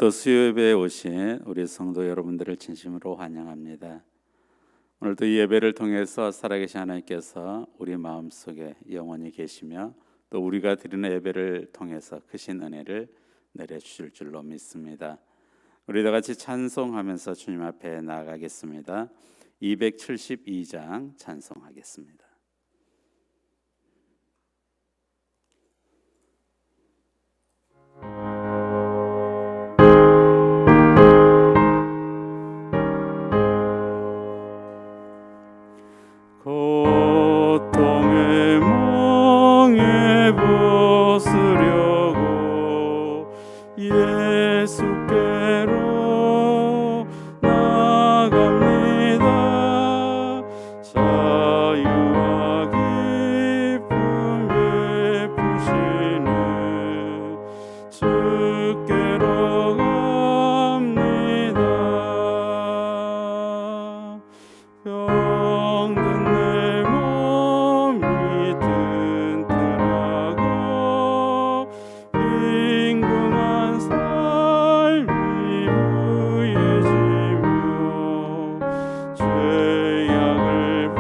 오늘도 수요예배에 오신 우리 성도 여러분들을 진심으로 환영합니다. 오늘도 이 예배를 통해서 살아계신 하나님께서 우리 마음속에 영원히 계시며 또 우리가 드리는 예배를 통해서 크신 은혜를 내려주실 줄로 믿습니다. 우리 다 같이 찬송하면서 주님 앞에 나아가겠습니다. 272장 찬송하겠습니다. 고통의 멍에 벗으려고 예수께로 나갑니다. 자유와 기쁨 베푸시는 주께로 갑니다. 병든 내 몸이 튼튼하고 빈궁한 삶이 부해지며 죄악을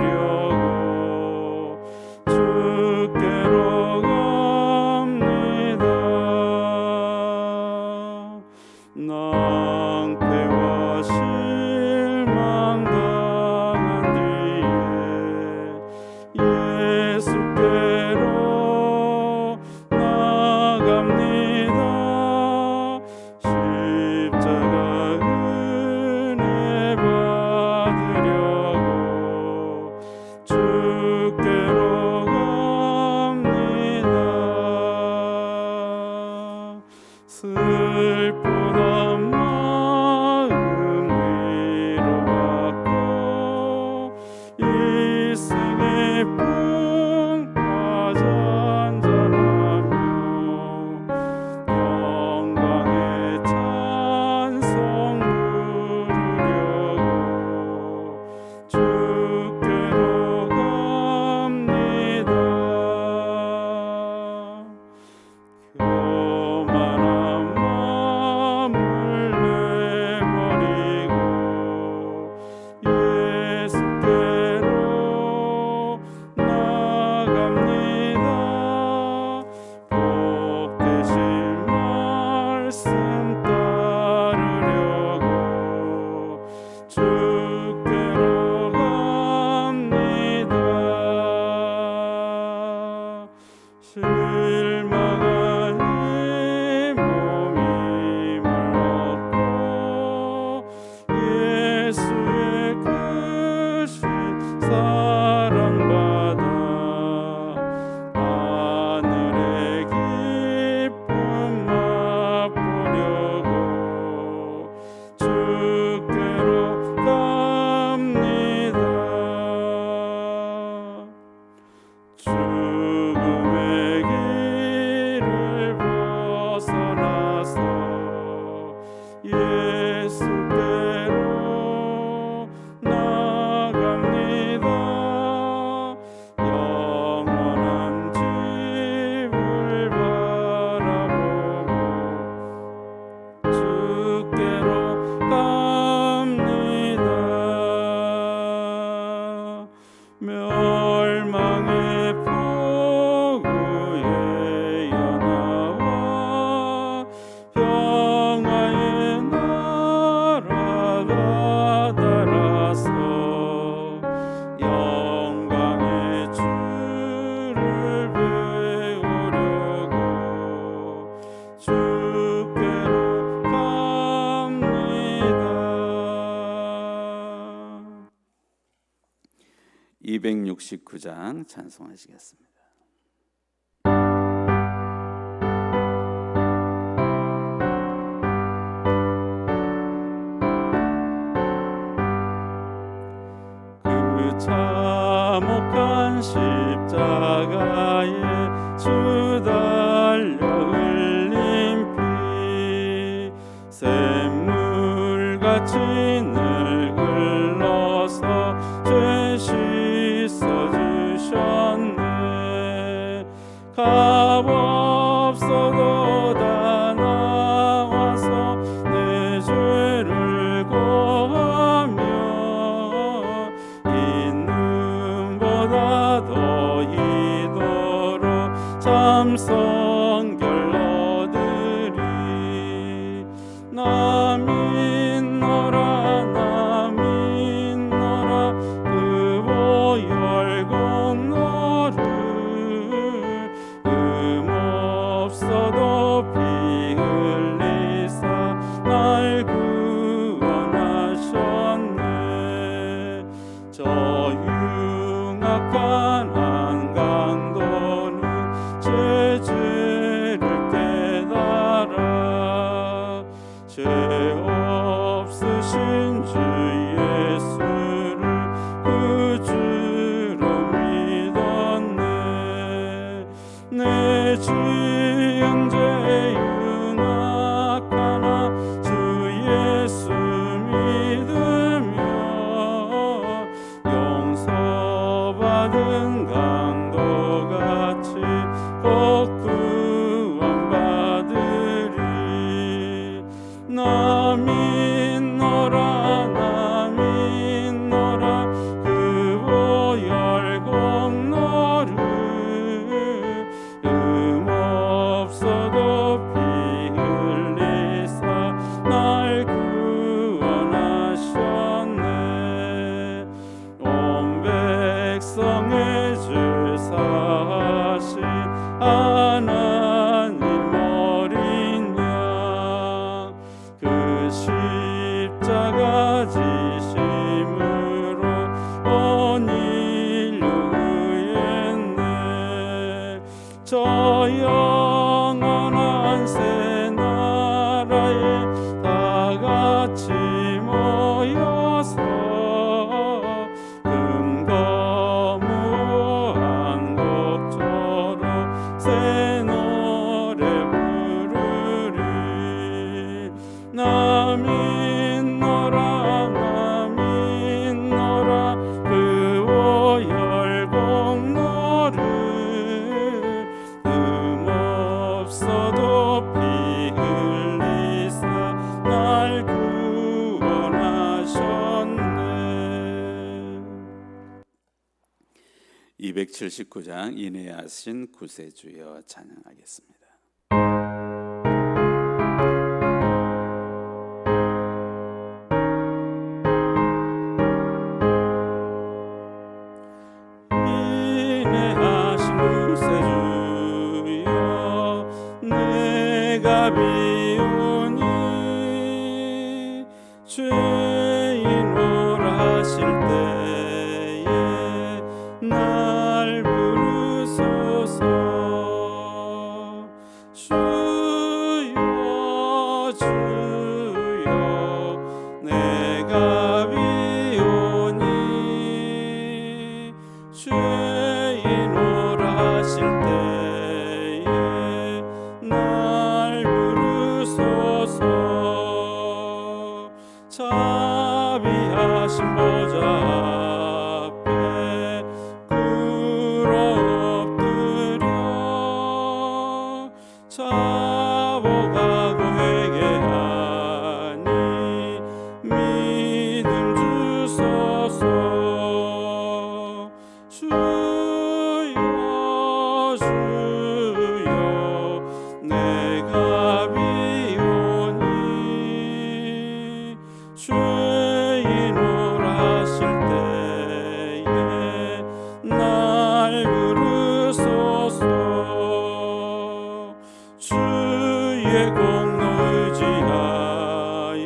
벗어버리려고 주께로 갑니다. 낭패와 실망 당한 뒤에 예수께로 나갑니다. 십자가 은혜 받으려고 주께로 갑니다. 슬프던 마음 위로받고 일생의 풍파 잔잔하며 영광의 찬송 부르려고 주께로 갑니다. 교만한 마음을 내버리고 예수께로 나갑니다. 복되신 말씀 따르려고 주께로 갑니다. 실망한 이 몸이 말랐고 예수의 크신 사랑받아 하늘의 기쁨 맛보려고 주께로 갑니다. 죽음의 길을 벗어나서 예수께로 나갑니다. 영원한 집을 바라보고 주께로 갑니다. 멸망의 폭우에 연하와 평화의 나라가 따라서 영광의 주를 배우려고 주께로 갑니다. 269장 찬송하시겠습니다. 그 참혹한 십자가에 주 달려 흘린 피 샘물같이 늘 흘러서 죄 씻어주셨네. 값없어도 성결 얻으리. 나 믿노라 나 믿노라 그 보혈 공로를 없어도 피 흘리사 날 구원하셨네. 저 흉악한 한강도는 제 죄를 깨달아 죄 없으신 주 예수를 그 주로 믿었네. 내 지은 죄 흉악하나 주 예수 믿으며 용서받은 강도같이 곧 구원받으리. 나 믿노라 나 믿노라 그 보혈 공로를 없어도 피 흘리사 날 구원하셨네. 온 백성의 죄 사하신 하나님 어린 양 그 십자가 지심으로 온 인류 의했네. 저 영원한 새 나라에 다 같이 모여서 금거무 한곡조로 새 노래 부르리. 나 믿노라 나 믿노라 그 보혈 공로를 없어도 피 흘리사 날 구원하셨네. 279장 인내하신 구세주여 찬양하겠습니다. 인내하신 구세주여 내가 비오니 죄인오라 하실 때에 날 부르소서. 주여 주여 내가 비오니 죄인오라 하실 때에 날 부르소서. 자비하신 보좌 앞에 꿇어 엎드려 자복하고 회개하니 믿음 주소서. 주여 주여 내가 비오니 죄인오라 하실 때에 날 부르소서. 주의 공로 의지하여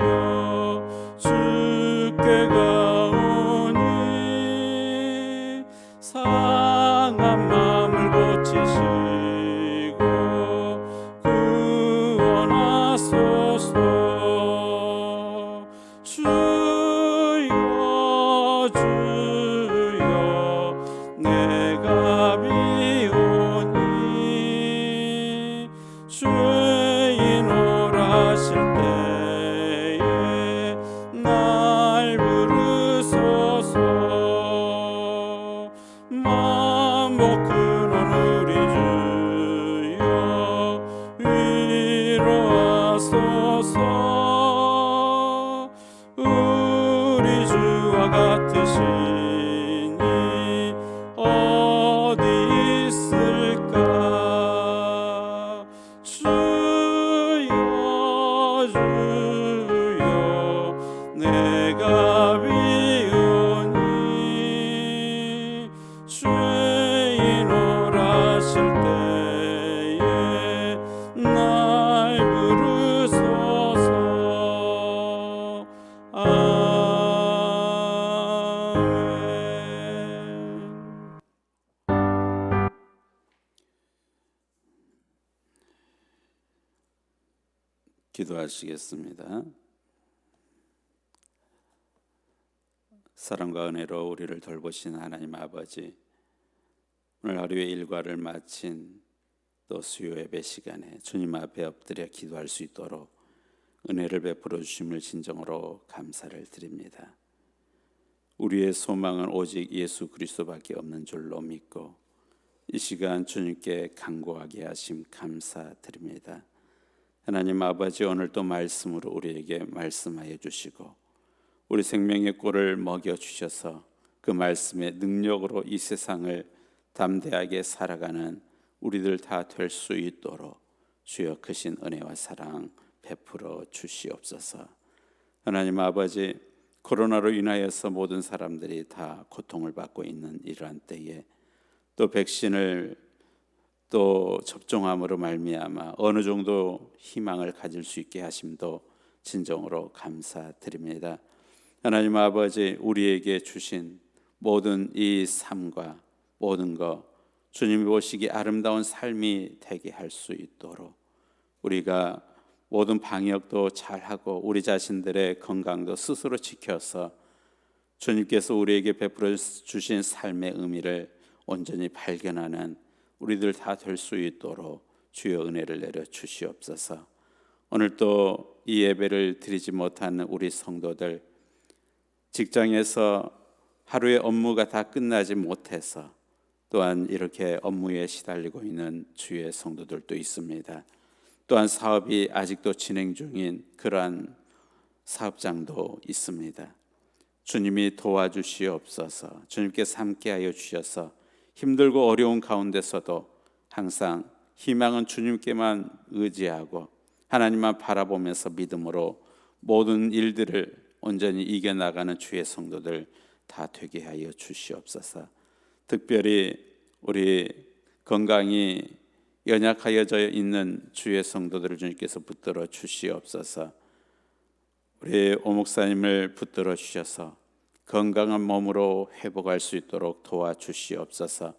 주께 가오니 상한 마음을 고치시고 구원하소서. 주여 주여 내가 비오니 죄인오라 하실 때에 날 부르소서. 만복 근원 우리 주여 위로하소서. 우리 주와 같으시니 어디 있을까. 기도하시겠습니다. 사랑과 은혜로 우리를 돌보신 하나님 아버지, 오늘 하루의 일과를 마친 또 수요 예배 시간에 주님 앞에 엎드려 기도할 수 있도록 은혜를 베풀어 주심을 진정으로 감사를 드립니다. 우리의 소망은 오직 예수 그리스도밖에 없는 줄로 믿고 이 시간 주님께 간구하게 하심 감사드립니다. 하나님 아버지, 오늘 또 말씀으로 우리에게 말씀하여 주시고 우리 생명의 꼴을 먹여주셔서 그 말씀의 능력으로 이 세상을 담대하게 살아가는 우리들 다 될 수 있도록 주여 크신 은혜와 사랑 베풀어 주시옵소서. 하나님 아버지, 코로나로 인하여서 모든 사람들이 다 고통을 받고 있는 이러한 때에 또 백신을 또 접종함으로 말미암아 어느 정도 희망을 가질 수 있게 하심도 진정으로 감사드립니다. 하나님 아버지, 우리에게 주신 모든 이 삶과 모든 것 주님이 보시기 아름다운 삶이 되게 할 수 있도록 우리가 모든 방역도 잘하고 우리 자신들의 건강도 스스로 지켜서 주님께서 우리에게 베풀어 주신 삶의 의미를 온전히 발견하는 우리들 다 될 수 있도록 주여 은혜를 내려 주시옵소서. 오늘 또 이 예배를 드리지 못하는 우리 성도들, 직장에서 하루의 업무가 다 끝나지 못해서 또한 이렇게 업무에 시달리고 있는 주의 성도들도 있습니다. 또한 사업이 아직도 진행 중인 그러한 사업장도 있습니다. 주님이 도와주시옵소서. 주님께서 함께하여 주셔서 힘들고 어려운 가운데서도 항상 희망은 주님께만 의지하고 하나님만 바라보면서 믿음으로 모든 일들을 온전히 이겨나가는 주의 성도들 다 되게 하여 주시옵소서. 특별히 우리 건강이 연약하여져 있는 주의 성도들을 주님께서 붙들어 주시옵소서. 우리 오 목사님을 붙들어 주셔서 건강한 몸으로 회복할 수 있도록 도와주시옵소서.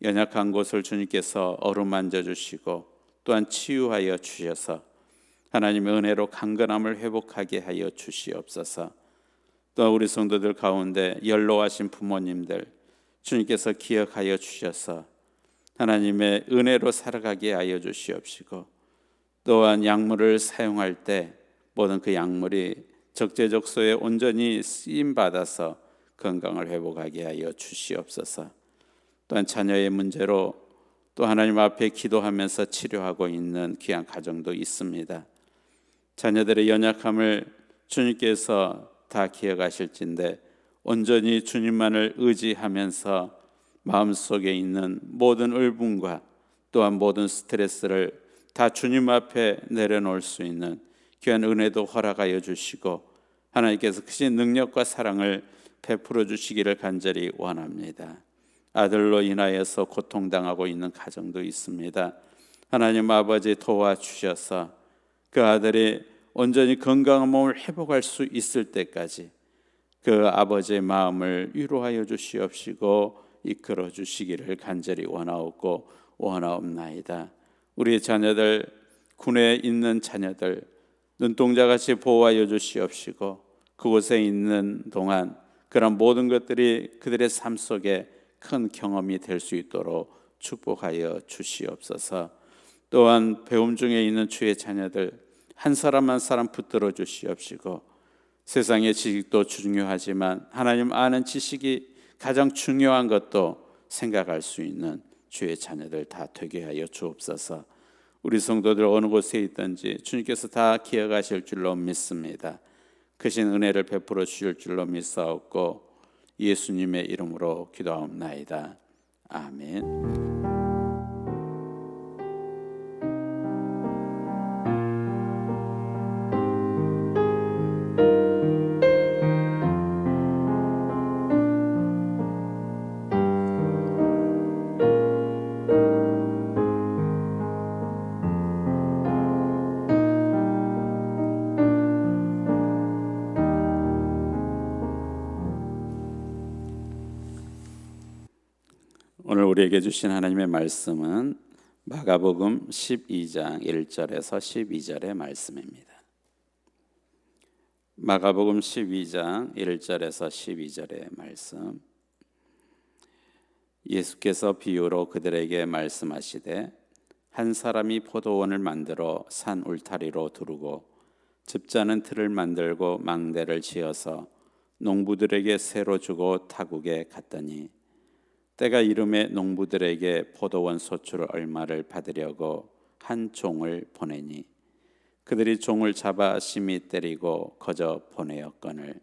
연약한 곳을 주님께서 어루만져 주시고 또한 치유하여 주셔서 하나님의 은혜로 강건함을 회복하게 하여 주시옵소서. 또 우리 성도들 가운데 연로하신 부모님들 주님께서 기억하여 주셔서 하나님의 은혜로 살아가게 하여 주시옵시고 또한 약물을 사용할 때 모든 그 약물이 적재적소에 온전히 쓰임받아서 건강을 회복하게 하여 주시옵소서. 또한 자녀의 문제로 또 하나님 앞에 기도하면서 치료하고 있는 귀한 가정도 있습니다. 자녀들의 연약함을 주님께서 다 기억하실진데 온전히 주님만을 의지하면서 마음속에 있는 모든 울분과 또한 모든 스트레스를 다 주님 앞에 내려놓을 수 있는 귀한 은혜도 허락하여 주시고 하나님께서 크신 능력과 사랑을 베풀어 주시기를 간절히 원합니다. 아들로 인하여서 고통당하고 있는 가정도 있습니다. 하나님 아버지, 도와주셔서 그 아들이 온전히 건강한 몸을 회복할 수 있을 때까지 그 아버지의 마음을 위로하여 주시옵시고 이끌어 주시기를 간절히 원하옵나이다. 우리 자녀들, 군에 있는 자녀들 눈동자같이 보호하여 주시옵시고 그곳에 있는 동안 그런 모든 것들이 그들의 삶 속에 큰 경험이 될 수 있도록 축복하여 주시옵소서. 또한 배움 중에 있는 주의 자녀들 한 사람 한 사람 붙들어 주시옵시고 세상의 지식도 중요하지만 하나님 아는 지식이 가장 중요한 것도 생각할 수 있는 주의 자녀들 다 되게 하여 주옵소서. 우리 성도들 어느 곳에 있든지 주님께서 다 기억하실 줄로 믿습니다. 크신 은혜를 베풀어 주실 줄로 믿사옵고 예수님의 이름으로 기도하옵나이다. 아멘. 오늘 우리에게 주신 하나님의 말씀은 마가복음 12장 1절에서 12절의 말씀입니다. 마가복음 12장 1절에서 12절의 말씀. 예수께서 비유로 그들에게 말씀하시되 한 사람이 포도원을 만들어 산 울타리로 두르고 집자는 틀을 만들고 망대를 지어서 농부들에게 새로 주고 타국에 갔더니 때가 이름에 농부들에게 포도원 소출 얼마를 받으려고 한 종을 보내니 그들이 종을 잡아 심히 때리고 거저 보내었거늘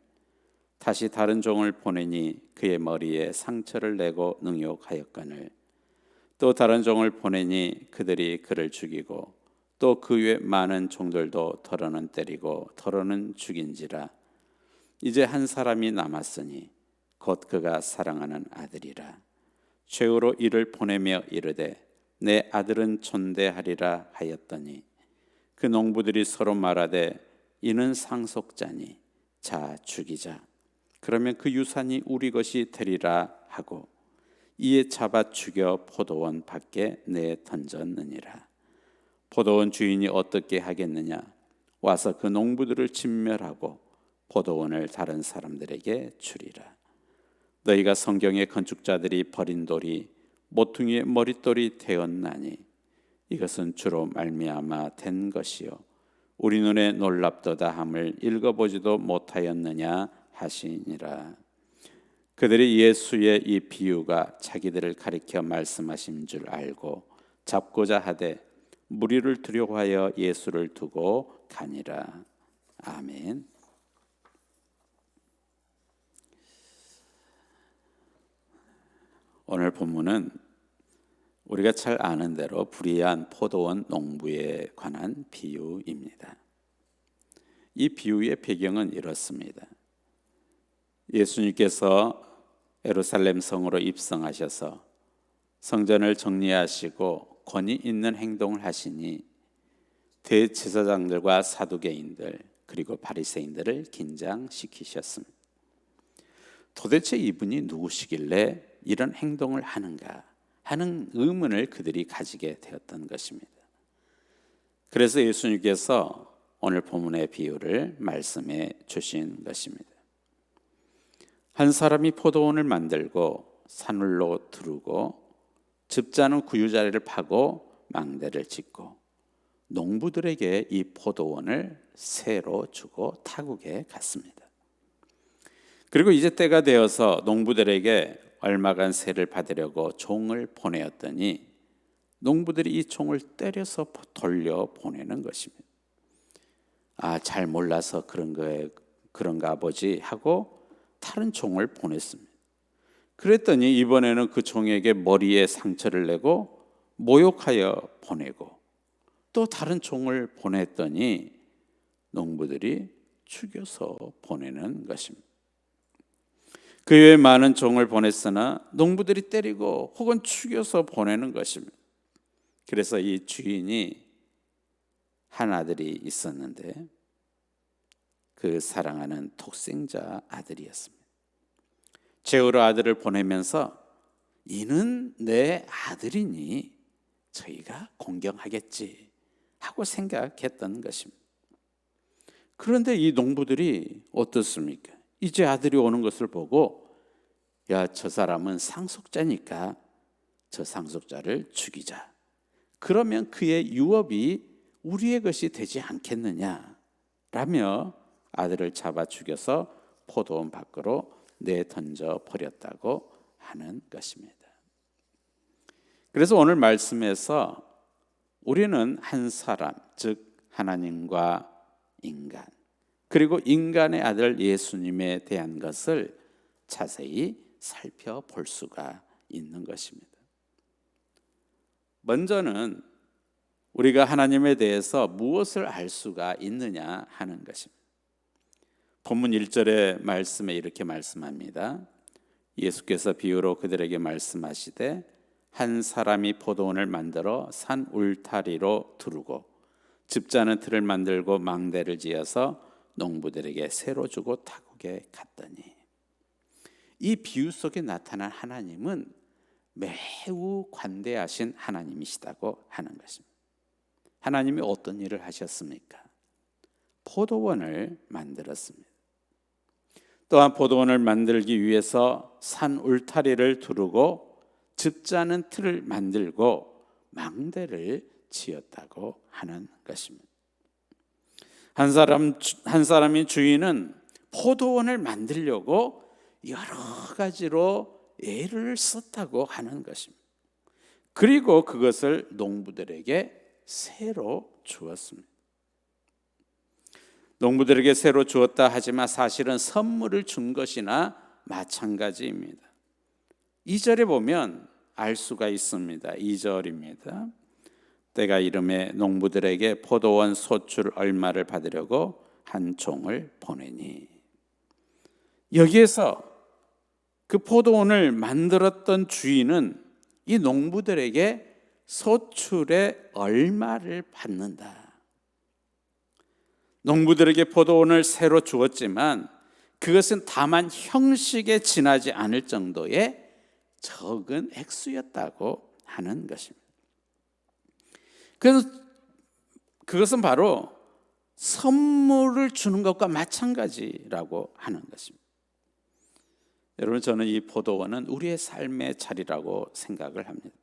다시 다른 종을 보내니 그의 머리에 상처를 내고 능욕하였거늘 또 다른 종을 보내니 그들이 그를 죽이고 또 그 외 많은 종들도 더러는 때리고 더러는 죽인지라. 이제 한 사람이 남았으니 곧 그가 사랑하는 아들이라. 최후로 이를 보내며 이르되 내 아들은 존대하리라 하였더니 그 농부들이 서로 말하되 이는 상속자니 자 죽이자. 그러면 그 유산이 우리 것이 되리라 하고 이에 잡아 죽여 포도원 밖에 내 던졌느니라. 포도원 주인이 어떻게 하겠느냐? 와서 그 농부들을 진멸하고 포도원을 다른 사람들에게 주리라. 너희가 성경의 건축자들이 버린 돌이 모퉁이의 머릿돌이 되었나니 이것은 주로 말미암아 된 것이요 우리 눈에 놀랍도다 함을 읽어보지도 못하였느냐 하시니라. 그들이 예수의 이 비유가 자기들을 가리켜 말씀하신 줄 알고 잡고자 하되 무리를 두려워하여 예수를 두고 가니라. 아멘. 오늘 본문은 우리가 잘 아는 대로 불의한 포도원 농부에 관한 비유입니다. 이 비유의 배경은 이렇습니다. 예수님께서 예루살렘 성으로 입성하셔서 성전을 정리하시고 권위 있는 행동을 하시니 대제사장들과 사두개인들 그리고 바리새인들을 긴장시키셨습니다. 도대체 이분이 누구시길래 이런 행동을 하는가 하는 의문을 그들이 가지게 되었던 것입니다. 그래서 예수님께서 오늘 본문의 비유를 말씀해 주신 것입니다. 한 사람이 포도원을 만들고 산울로 두르고 집자는 구유자리를 파고 망대를 짓고 농부들에게 이 포도원을 새로 주고 타국에 갔습니다. 그리고 이제 때가 되어서 농부들에게 얼마간 세를 받으려고 종을 보내었더니 농부들이 이 종을 때려서 돌려 보내는 것입니다. 잘 몰라서 그런가 보지 하고 다른 종을 보냈습니다. 그랬더니 이번에는 그 종에게 머리에 상처를 내고 모욕하여 보내고 또 다른 종을 보냈더니 농부들이 죽여서 보내는 것입니다. 그 외에 많은 종을 보냈으나 농부들이 때리고 혹은 죽여서 보내는 것입니다. 그래서 이 주인이 한 아들이 있었는데 그 사랑하는 독생자 아들이었습니다. 최후로 아들을 보내면서 이는 내 아들이니 저희가 공경하겠지 하고 생각했던 것입니다. 그런데 이 농부들이 어떻습니까? 이제 아들이 오는 것을 보고 저 사람은 상속자니까 저 상속자를 죽이자. 그러면 그의 유업이 우리의 것이 되지 않겠느냐 라며 아들을 잡아 죽여서 포도원 밖으로 내던져 버렸다고 하는 것입니다. 그래서 오늘 말씀에서 우리는 한 사람, 즉 하나님과 인간, 그리고 인간의 아들 예수님에 대한 것을 자세히 살펴볼 수가 있는 것입니다. 먼저는 우리가 하나님에 대해서 무엇을 알 수가 있느냐 하는 것입니다. 본문 1절의 말씀에 이렇게 말씀합니다. 예수께서 비유로 그들에게 말씀하시되 한 사람이 포도원을 만들어 산 울타리로 두르고 집자는 틀을 만들고 망대를 지어서 농부들에게 새로 주고 타국에 갔더니 이 비유 속에 나타난 하나님은 매우 관대하신 하나님이시다고 하는 것입니다. 하나님이 어떤 일을 하셨습니까? 포도원을 만들었습니다. 또한 포도원을 만들기 위해서 산 울타리를 두르고 즙자는 틀을 만들고 망대를 지었다고 하는 것입니다. 한 사람의 주인은 포도원을 만들려고 여러 가지로 애를 썼다고 하는 것입니다. 그리고 그것을 농부들에게 새로 주었습니다. 농부들에게 새로 주었다 하지만 사실은 선물을 준 것이나 마찬가지입니다. 2절에 보면 알 수가 있습니다. 2절입니다. 때가 이름에 농부들에게 포도원 소출 얼마를 받으려고 한 종을 보내니. 여기에서 그 포도원을 만들었던 주인은 이 농부들에게 소출의 얼마를 받는다. 농부들에게 포도원을 새로 주었지만 그것은 다만 형식에 지나지 않을 정도의 적은 액수였다고 하는 것입니다. 그래서 그것은 바로 선물을 주는 것과 마찬가지라고 하는 것입니다. 여러분, 저는 이 포도원은 우리의 삶의 자리라고 생각을 합니다.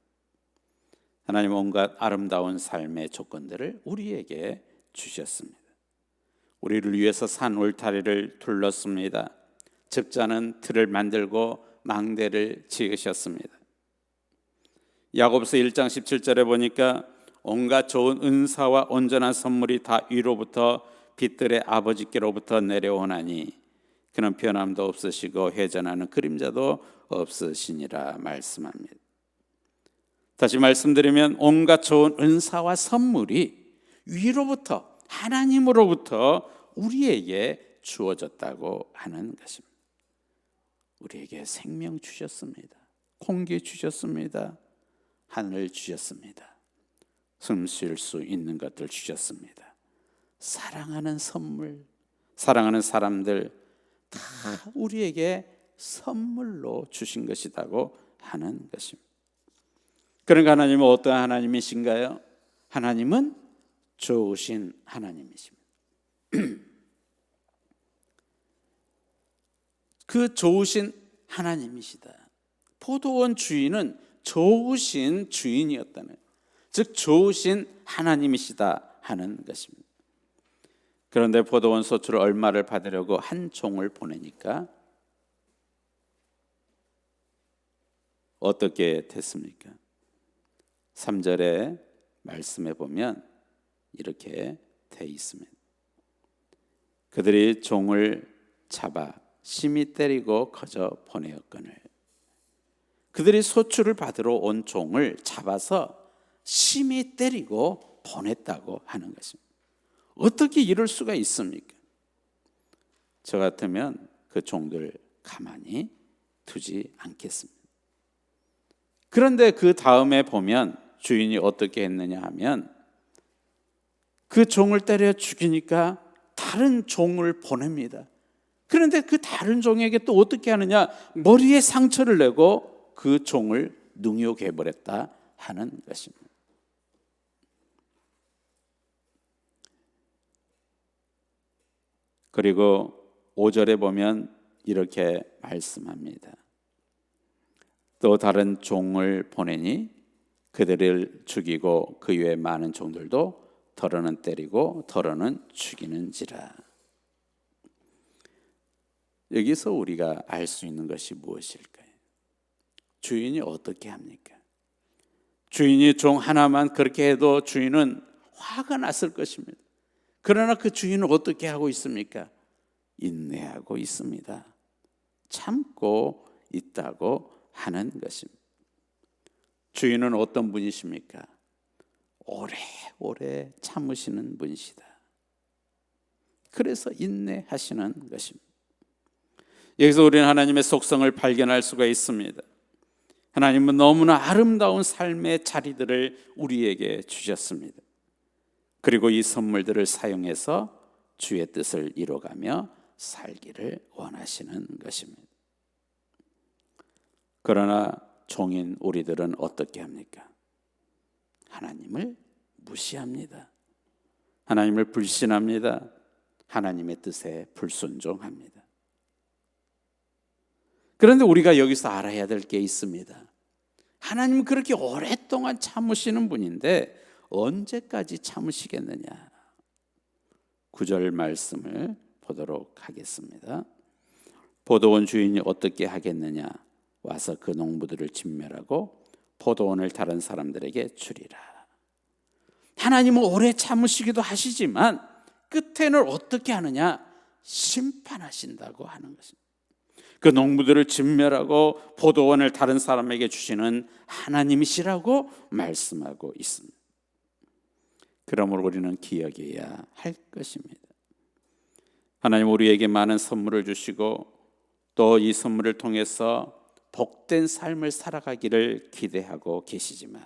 하나님은 온갖 아름다운 삶의 조건들을 우리에게 주셨습니다. 우리를 위해서 산 울타리를 둘렀습니다. 즙자는 틀을 만들고 망대를 지으셨습니다. 야고보서 1장 17절에 보니까 온갖 좋은 은사와 온전한 선물이 다 위로부터 빛들의 아버지께로부터 내려오나니 그는 변함도 없으시고 회전하는 그림자도 없으시니라 말씀합니다. 다시 말씀드리면 온갖 좋은 은사와 선물이 위로부터, 하나님으로부터 우리에게 주어졌다고 하는 것입니다. 우리에게 생명 주셨습니다. 공기 주셨습니다. 하늘 주셨습니다. 숨 쉴 수 있는 것들 주셨습니다. 사랑하는 선물, 사랑하는 사람들 다 우리에게 선물로 주신 것이라고 하는 것입니다. 그러니까 하나님은 어떤 하나님이신가요? 하나님은 좋으신 하나님이십니다. 그 좋으신 하나님이시다. 포도원 주인은 좋으신 주인이었다는, 즉 좋으신 하나님이시다 하는 것입니다. 그런데 포도원 소출을 얼마를 받으려고 한 종을 보내니까 어떻게 됐습니까? 3절에 말씀해 보면 이렇게 돼 있습니다. 그들이 종을 잡아 심히 때리고 거저 보내었거늘. 그들이 소출을 받으러 온 종을 잡아서 심히 때리고 보냈다고 하는 것입니다. 어떻게 이럴 수가 있습니까? 저 같으면 그 종들 가만히 두지 않겠습니다. 그런데 그 다음에 보면 주인이 어떻게 했느냐 하면 그 종을 때려 죽이니까 다른 종을 보냅니다. 그런데 그 다른 종에게 또 어떻게 하느냐, 머리에 상처를 내고 그 종을 능욕해버렸다 하는 것입니다. 그리고 5절에 보면 이렇게 말씀합니다. 또 다른 종을 보내니 그들을 죽이고 그 외에 많은 종들도 더러는 때리고 더러는 죽이는지라. 여기서 우리가 알 수 있는 것이 무엇일까요? 주인이 어떻게 합니까? 주인이 종 하나만 그렇게 해도 주인은 화가 났을 것입니다. 그러나 그 주인은 어떻게 하고 있습니까? 인내하고 있습니다. 참고 있다고 하는 것입니다. 주인은 어떤 분이십니까? 오래오래 참으시는 분이시다. 그래서 인내하시는 것입니다. 여기서 우리는 하나님의 속성을 발견할 수가 있습니다. 하나님은 너무나 아름다운 삶의 자리들을 우리에게 주셨습니다. 그리고 이 선물들을 사용해서 주의 뜻을 이뤄가며 살기를 원하시는 것입니다. 그러나 종인 우리들은 어떻게 합니까? 하나님을 무시합니다. 하나님을 불신합니다. 하나님의 뜻에 불순종합니다. 그런데 우리가 여기서 알아야 될 게 있습니다. 하나님은 그렇게 오랫동안 참으시는 분인데 언제까지 참으시겠느냐? 9절 말씀을 보도록 하겠습니다. 포도원 주인이 어떻게 하겠느냐? 와서 그 농부들을 진멸하고 포도원을 다른 사람들에게 주리라. 하나님은 오래 참으시기도 하시지만 끝에는 어떻게 하느냐? 심판하신다고 하는 것입니다. 그 농부들을 진멸하고 포도원을 다른 사람에게 주시는 하나님이시라고 말씀하고 있습니다. 그러므로 우리는 기억해야 할 것입니다. 하나님 우리에게 많은 선물을 주시고 또 이 선물을 통해서 복된 삶을 살아가기를 기대하고 계시지만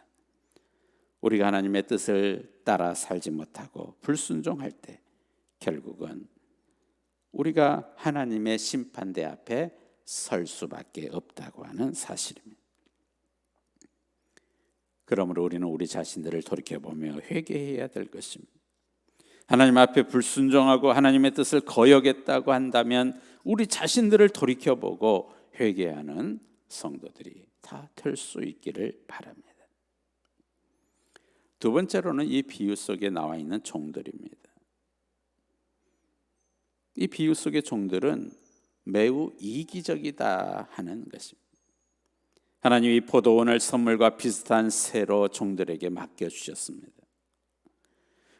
우리가 하나님의 뜻을 따라 살지 못하고 불순종할 때 결국은 우리가 하나님의 심판대 앞에 설 수밖에 없다고 하는 사실입니다. 그러므로 우리는 우리 자신들을 돌이켜보며 회개해야 될 것입니다. 하나님 앞에 불순종하고 하나님의 뜻을 거역했다고 한다면 우리 자신들을 돌이켜보고 회개하는 성도들이 다 될 수 있기를 바랍니다. 두 번째로는 이 비유 속에 나와 있는 종들입니다. 이 비유 속의 종들은 매우 이기적이다 하는 것입니다. 하나님이 포도원을 선물과 비슷한 새로 종들에게 맡겨주셨습니다.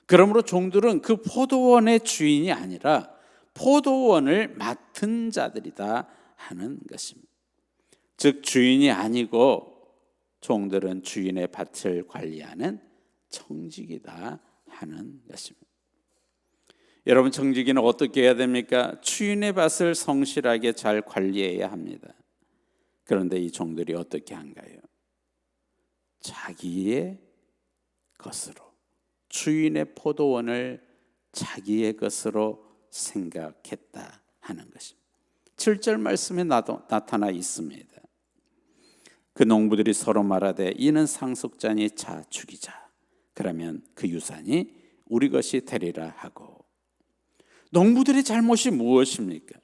그러므로 종들은 그 포도원의 주인이 아니라 포도원을 맡은 자들이다 하는 것입니다. 즉 주인이 아니고 종들은 주인의 밭을 관리하는 청지기다 하는 것입니다. 여러분, 청지기는 어떻게 해야 됩니까? 주인의 밭을 성실하게 잘 관리해야 합니다. 그런데 이 종들이 어떻게 한가요? 자기의 것으로, 주인의 포도원을 자기의 것으로 생각했다 하는 것입니다. 7절 말씀에 나타나 있습니다. 그 농부들이 서로 말하되 이는 상속자니 자 죽이자. 그러면 그 유산이 우리 것이 되리라 하고. 농부들의 잘못이 무엇입니까?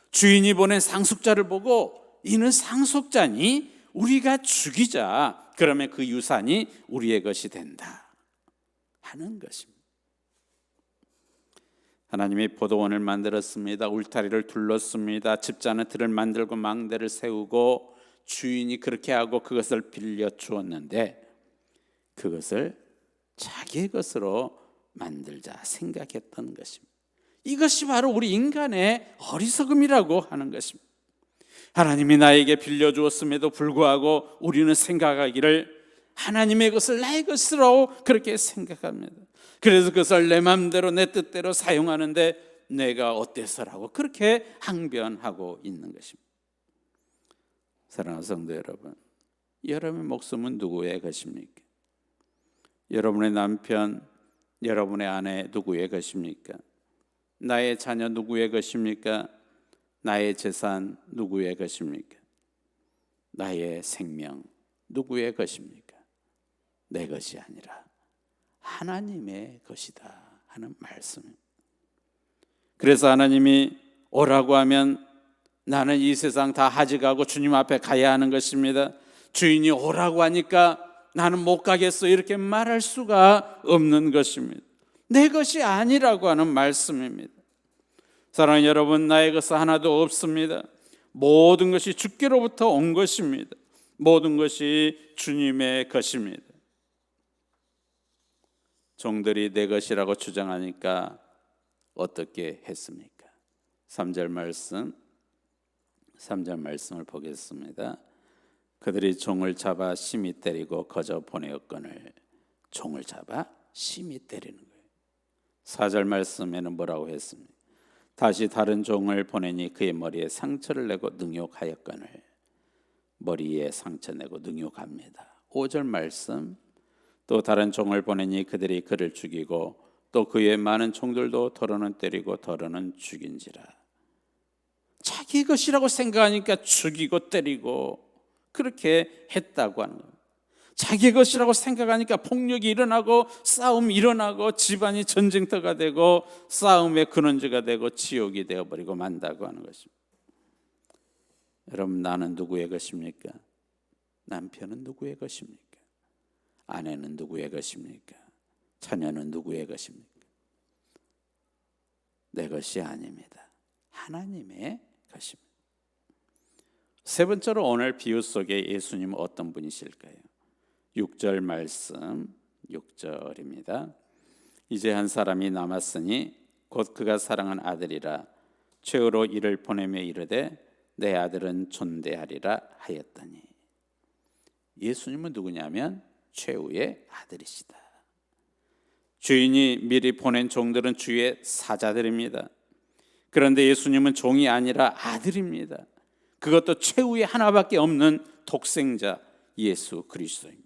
주인이 보낸 상속자를 보고 이는 상속자니 우리가 죽이자. 그러면 그 유산이 우리의 것이 된다 하는 것입니다. 하나님이 포도원을 만들었습니다. 울타리를 둘렀습니다. 집자는 들을 만들고 망대를 세우고 주인이 그렇게 하고 그것을 빌려 주었는데 그것을 자기의 것으로 만들자 생각했던 것입니다. 이것이 바로 우리 인간의 어리석음이라고 하는 것입니다. 하나님이 나에게 빌려주었음에도 불구하고 우리는 생각하기를 하나님의 것을 나의 것으로 그렇게 생각합니다. 그래서 그것을 내 마음대로 내 뜻대로 사용하는데 내가 어때서라고 그렇게 항변하고 있는 것입니다. 사랑하는 성도 여러분, 여러분의 목숨은 누구의 것입니까? 여러분의 남편, 여러분의 아내 누구의 것입니까? 나의 자녀 누구의 것입니까? 나의 재산 누구의 것입니까? 나의 생명 누구의 것입니까? 내 것이 아니라 하나님의 것이다 하는 말씀입니다. 그래서 하나님이 오라고 하면 나는 이 세상 다 하직하고 주님 앞에 가야 하는 것입니다. 주인이 오라고 하니까 나는 못 가겠어 이렇게 말할 수가 없는 것입니다. 내 것이 아니라고 하는 말씀입니다. 사랑하는 여러분, 나의 것은 하나도 없습니다. 모든 것이 주께로부터 온 것입니다. 모든 것이 주님의 것입니다. 종들이 내 것이라고 주장하니까 어떻게 했습니까? 3절 말씀을 보겠습니다. 그들이 종을 잡아 심히 때리고 거저 보내었거늘. 종을 잡아 심히 때리는 거예요. 4절 말씀에는 뭐라고 했습니까? 다시 다른 종을 보내니 그의 머리에 상처를 내고 능욕하였거늘. 머리에 상처 내고 능욕합니다. 5절 말씀, 또 다른 종을 보내니 그들이 그를 죽이고 또 그의 많은 종들도 더러는 때리고 더러는 죽인지라. 자기 것이라고 생각하니까 죽이고 때리고 그렇게 했다고 하는 겁니다. 자기 것이라고 생각하니까 폭력이 일어나고 싸움이 일어나고 집안이 전쟁터가 되고 싸움의 근원지가 되고 지옥이 되어버리고 만다고 하는 것입니다. 여러분, 나는 누구의 것입니까? 남편은 누구의 것입니까? 아내는 누구의 것입니까? 자녀는 누구의 것입니까? 내 것이 아닙니다. 하나님의 것입니다. 세 번째로 오늘 비유 속에 예수님은 어떤 분이실까요? 6절 말씀, 6절입니다. 이제 한 사람이 남았으니 곧 그가 사랑한 아들이라 최후로 이를 보내며 이르되 내 아들은 존대하리라 하였더니, 예수님은 누구냐면 최후의 아들이시다. 주인이 미리 보낸 종들은 주의 사자들입니다. 그런데 예수님은 종이 아니라 아들입니다. 그것도 최후의 하나밖에 없는 독생자 예수 그리스도입니다.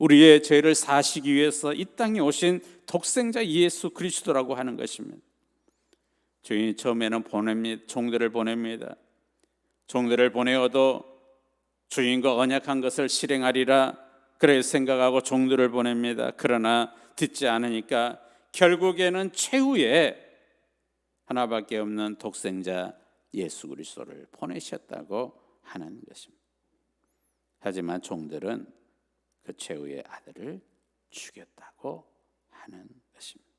우리의 죄를 사시기 위해서 이 땅에 오신 독생자 예수 그리스도라고 하는 것입니다. 주인이 처음에는 종들을 보냅니다. 종들을 보내어도 주인과 언약한 것을 실행하리라 그래 생각하고 종들을 보냅니다. 그러나 듣지 않으니까 결국에는 최후의 하나밖에 없는 독생자 예수 그리스도를 보내셨다고 하는 것입니다. 하지만 종들은 그 최후의 아들을 죽였다고 하는 것입니다.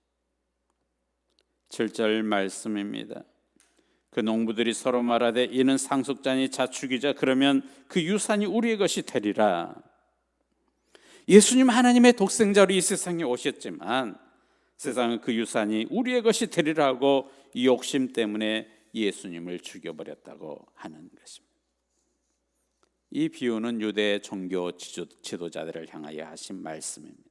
7절 말씀입니다. 그 농부들이 서로 말하되 이는 상속자니 자축이자 그러면 그 유산이 우리의 것이 되리라. 예수님 하나님의 독생자로 이 세상에 오셨지만 세상은 그 유산이 우리의 것이 되리라고 이 욕심 때문에 예수님을 죽여버렸다고 하는 것입니다. 이 비유는 유대 종교 지도자들을 향하여 하신 말씀입니다.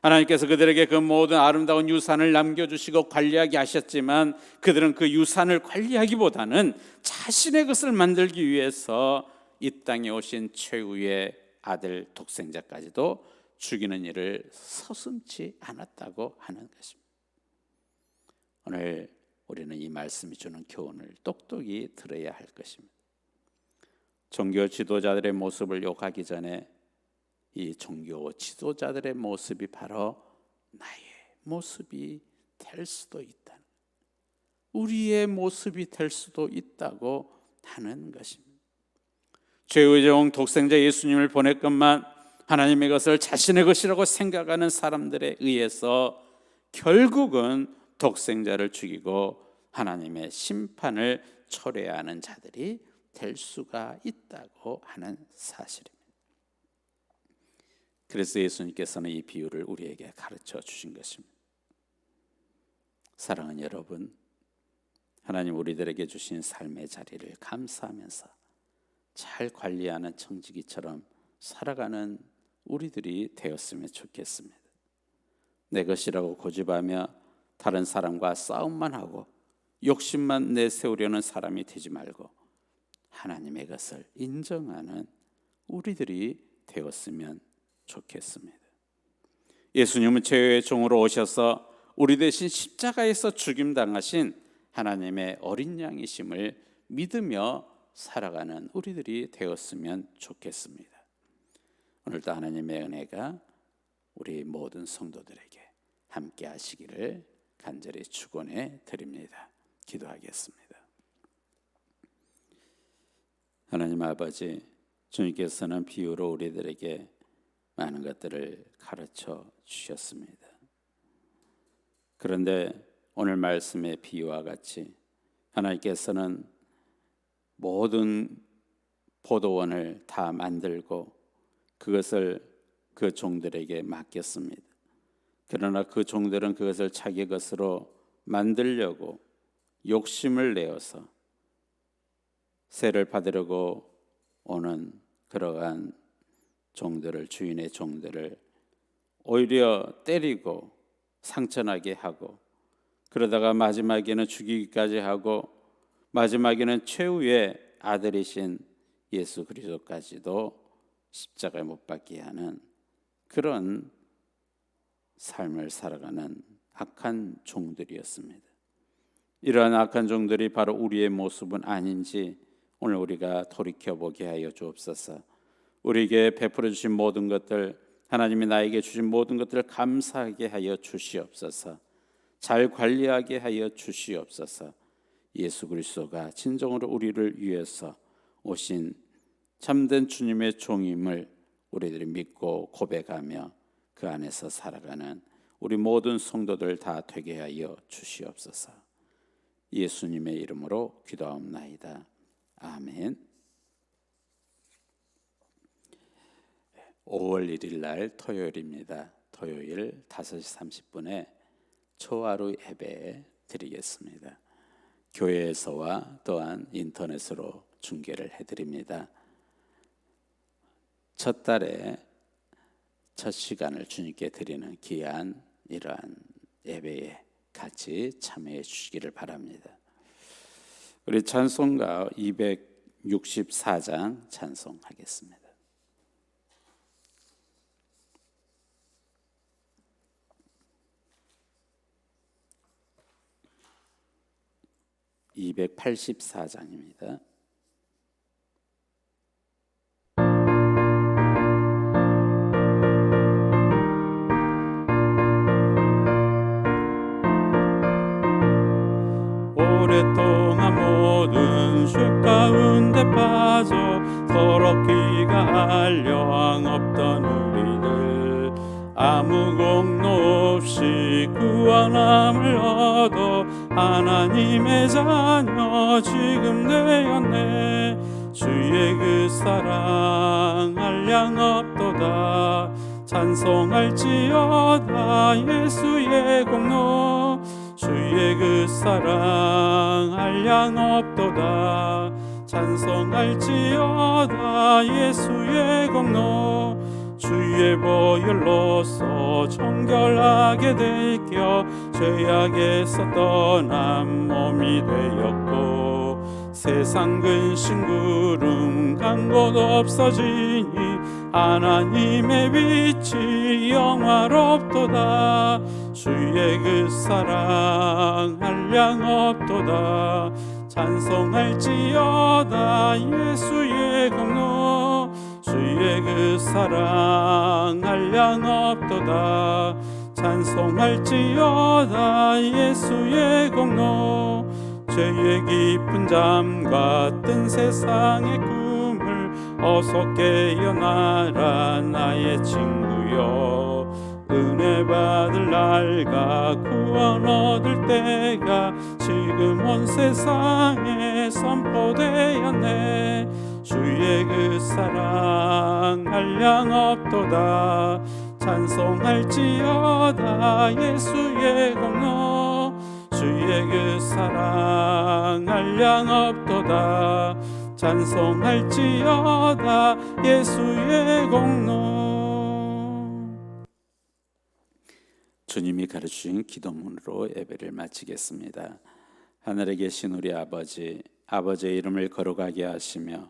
하나님께서 그들에게 그 모든 아름다운 유산을 남겨주시고 관리하게 하셨지만 그들은 그 유산을 관리하기보다는 자신의 것을 만들기 위해서 이 땅에 오신 최후의 아들 독생자까지도 죽이는 일을 서슴지 않았다고 하는 것입니다. 오늘 우리는 이 말씀이 주는 교훈을 똑똑히 들어야 할 것입니다. 종교 지도자들의 모습을 욕하기 전에 이 종교 지도자들의 모습이 바로 나의 모습이 될 수도 있다, 우리의 모습이 될 수도 있다고 하는 것입니다. 죄의 종 독생자 예수님을 보냈건만 하나님의 것을 자신의 것이라고 생각하는 사람들에 의해서 결국은 독생자를 죽이고 하나님의 심판을 초래해야 하는 자들이 될 수가 있다고 하는 사실입니다. 그래서 예수님께서는 이 비유를 우리에게 가르쳐 주신 것입니다. 사랑하는 여러분, 하나님 우리들에게 주신 삶의 자리를 감사하면서 잘 관리하는 청지기처럼 살아가는 우리들이 되었으면 좋겠습니다. 내 것이라고 고집하며 다른 사람과 싸움만 하고 욕심만 내세우려는 사람이 되지 말고 하나님의 것을 인정하는 우리들이 되었으면 좋겠습니다. 예수님은 죄의 종으로 오셔서 우리 대신 십자가에서 죽임당하신 하나님의 어린 양이심을 믿으며 살아가는 우리들이 되었으면 좋겠습니다. 오늘도 하나님의 은혜가 우리 모든 성도들에게 함께 하시기를 간절히 축원해 드립니다. 기도하겠습니다. 하나님 아버지, 주님께서는 비유로 우리들에게 많은 것들을 가르쳐 주셨습니다. 그런데 오늘 말씀의 비유와 같이 하나님께서는 모든 포도원을 다 만들고 그것을 그 종들에게 맡겼습니다. 그러나 그 종들은 그것을 자기 것으로 만들려고 욕심을 내어서 세를 받으려고 오는 그러한 종들을, 주인의 종들을 오히려 때리고 상처나게 하고, 그러다가 마지막에는 죽이기까지 하고, 마지막에는 최후의 아들이신 예수 그리스도까지도 십자가에 못 박게 하는 그런 삶을 살아가는 악한 종들이었습니다. 이러한 악한 종들이 바로 우리의 모습은 아닌지 오늘 우리가 돌이켜보게 하여 주옵소서. 우리에게 베풀어 주신 모든 것들, 하나님이 나에게 주신 모든 것들을 감사하게 하여 주시옵소서. 잘 관리하게 하여 주시옵소서. 예수 그리스도가 진정으로 우리를 위해서 오신 참된 주님의 종임을 우리들이 믿고 고백하며 그 안에서 살아가는 우리 모든 성도들 다 되게 하여 주시옵소서. 예수님의 이름으로 기도하옵나이다. 아멘. 5월 1일 날 토요일입니다. 토요일 5시 30분에 초하루 예배 드리겠습니다. 교회에서와 또한 인터넷으로 중계를 해드립니다. 첫 달에 첫 시간을 주님께 드리는 귀한 이러한 예배에 같이 참여해 주시기를 바랍니다. 우리 찬송가 264장 찬송하겠습니다. 284장입니다. 오랫동안 모든 죄 가운데 빠져 더럽기가 한량 없던 우리들 아무 공로 없이 구원함을 얻어 하나님의 자녀 지금 되었네. 주의 그 사랑 한량 없도다. 찬송할지어다 예수의 공로. 주의 그 사랑 한량 없도다. 찬송할지어다 예수의 공로. 주의 보혈로서 정결하게 되켜 죄악에서 떠난 몸이 되었고 세상 근심 구름 간 곳 없어지니 하나님의 빛이 영화롭도다. 주의 그 사랑 한량 없도다. 찬송할지어다 예수의 공로. 주의 그 사랑 한량 없도다. 찬송할지어다 예수의 공로. 죄의 깊은 잠과 뜬 세상의 꿈을 어서 깨어나라 나의 친구여. 은혜 받을 날과 구원 얻을 때가 지금 온 세상에 선포되었네. 주의 그 사랑 한량 없도다. 찬송할지어다 예수의 공로. 주의 그 사랑 한량 없도다. 찬송할지어다 예수의 공로. 주님이 가르치신 기도문으로 예배를 마치겠습니다. 하늘에 계신 우리 아버지, 아버지의 이름을 거룩하게 하시며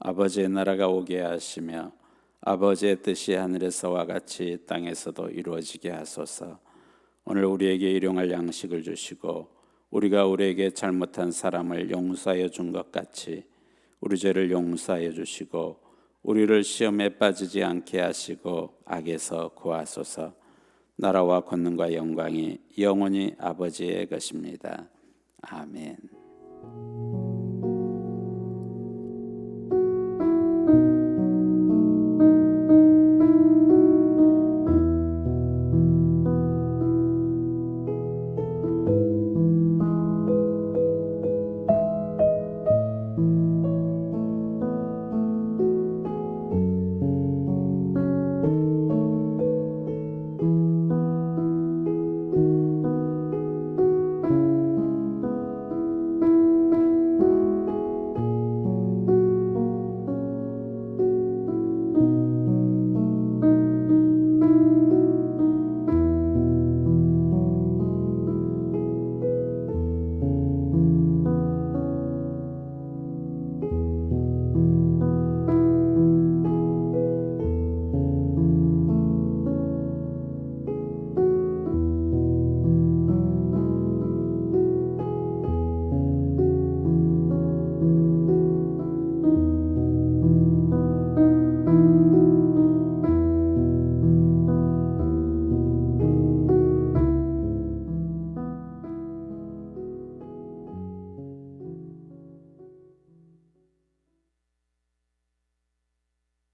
아버지의 나라가 오게 하시며 아버지의 뜻이 하늘에서와 같이 땅에서도 이루어지게 하소서. 오늘 우리에게 일용할 양식을 주시고 우리가 우리에게 잘못한 사람을 용서하여 준 것 같이 우리 죄를 용서하여 주시고 우리를 시험에 빠지지 않게 하시고 악에서 구하소서. 나라와 권능과 영광이 영원히 아버지의 것입니다. 아멘.